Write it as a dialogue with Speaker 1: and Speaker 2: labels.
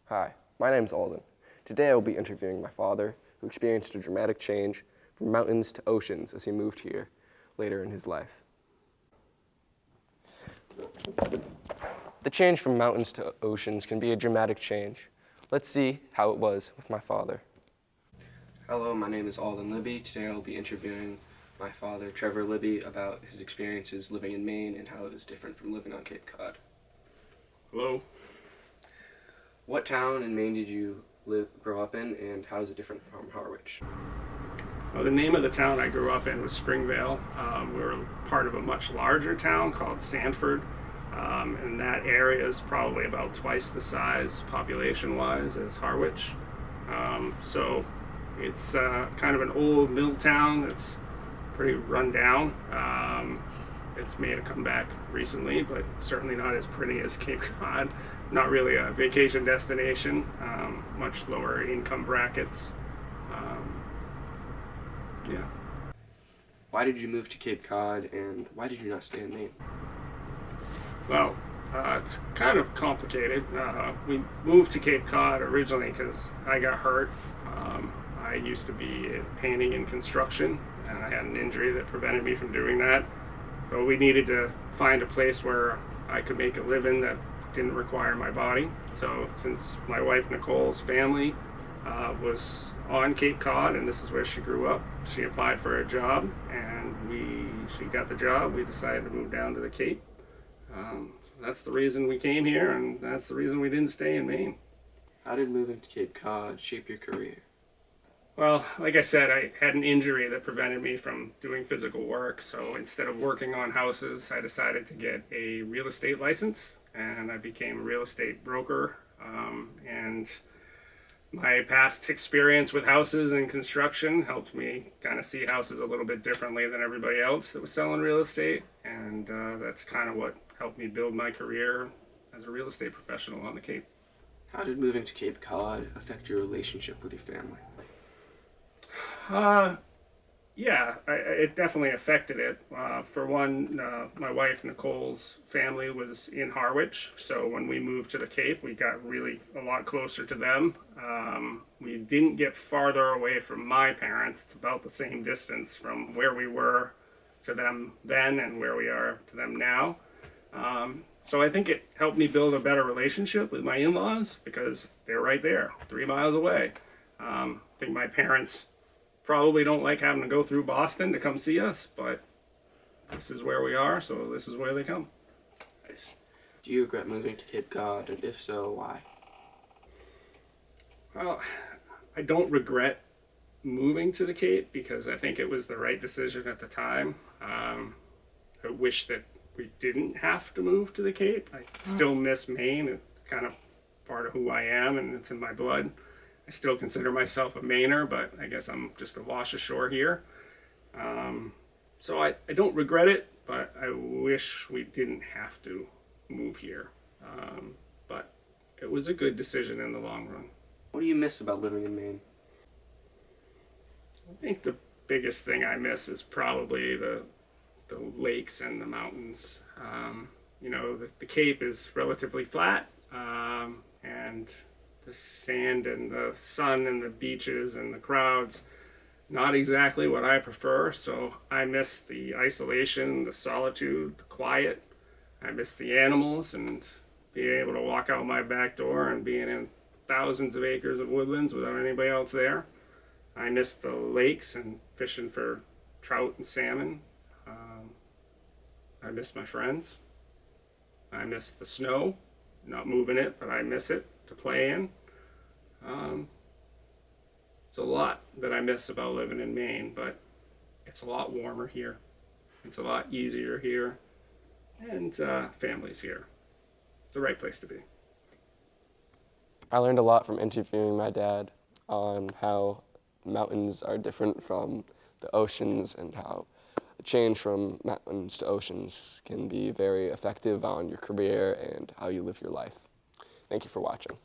Speaker 1: Hi, my name's Alden. Today I will be interviewing my father, who experienced a dramatic change from mountains to oceans as he moved here later in his life. The change from mountains to oceans can be a dramatic change. Let's see how it was with my father. Hello, my name is Alden Libby. Today I will be interviewing my father, Trevor Libby, about his experiences living in Maine and how it was different from living on Cape Cod.
Speaker 2: Hello.
Speaker 1: What town in Maine did you grow up in, and how is it different from Harwich?
Speaker 2: Well, the name of the town I grew up in was Springvale. We're part of a much larger town called Sanford, and that area is probably about twice the size, population-wise, as Harwich. So it's kind of an old mill town that's pretty run down. It's made a comeback recently, but certainly not as pretty as Cape Cod. Not really a vacation destination, much lower income brackets. Yeah.
Speaker 1: Why did you move to Cape Cod, and why did you not stay in Maine?
Speaker 2: Well, it's kind of complicated. We moved to Cape Cod originally because I got hurt. I used to be painting and construction, and I had an injury that prevented me from doing that. So we needed to find a place where I could make a living that didn't require my body. So since my wife Nicole's family was on Cape Cod, and this is where she grew up, she applied for a job, and she got the job. We decided to move down to the Cape. So that's the reason we came here, and that's the reason we didn't stay in Maine.
Speaker 1: How did moving to Cape Cod shape your career?
Speaker 2: Well, like I said, I had an injury that prevented me from doing physical work, so instead of working on houses, I decided to get a real estate license, and I became a real estate broker. And my past experience with houses and construction helped me kind of see houses a little bit differently than everybody else that was selling real estate, and that's kind of what helped me build my career as a real estate professional on the Cape.
Speaker 1: How did moving to Cape Cod affect your relationship with your family?
Speaker 2: It definitely affected it. For one, my wife Nicole's family was in Harwich, so when we moved to the Cape, we got really a lot closer to them. We didn't get farther away from my parents. It's about the same distance from where we were to them then and where we are to them now. So I think it helped me build a better relationship with my in-laws because they're right there, 3 miles away. I think my parents probably don't like having to go through Boston to come see us, but this is where we are, so this is where they come.
Speaker 1: Nice. Do you regret moving to Cape Cod, and if so, why?
Speaker 2: Well, I don't regret moving to the Cape because I think it was the right decision at the time. I wish that we didn't have to move to the Cape. I still miss Maine. It's kind of part of who I am, and it's in my blood. I still consider myself a Mainer, but I guess I'm just a wash ashore here. So I don't regret it, but I wish we didn't have to move here. But it was a good decision in the long run.
Speaker 1: What do you miss about living in Maine?
Speaker 2: I think the biggest thing I miss is probably the lakes and the mountains. The Cape is relatively flat, and the sand and the sun and the beaches and the crowds, not exactly what I prefer. So I miss the isolation, the solitude, the quiet. I miss the animals and being able to walk out my back door and being in thousands of acres of woodlands without anybody else there. I miss the lakes and fishing for trout and salmon. I miss my friends. I miss the snow, not moving it, but I miss it to play in. It's a lot that I miss about living in Maine, but it's a lot warmer here. It's a lot easier here, and family's here. It's the right place to be.
Speaker 1: I learned a lot from interviewing my dad on how mountains are different from the oceans and how the change from mountains to oceans can be very effective on your career and how you live your life. Thank you for watching.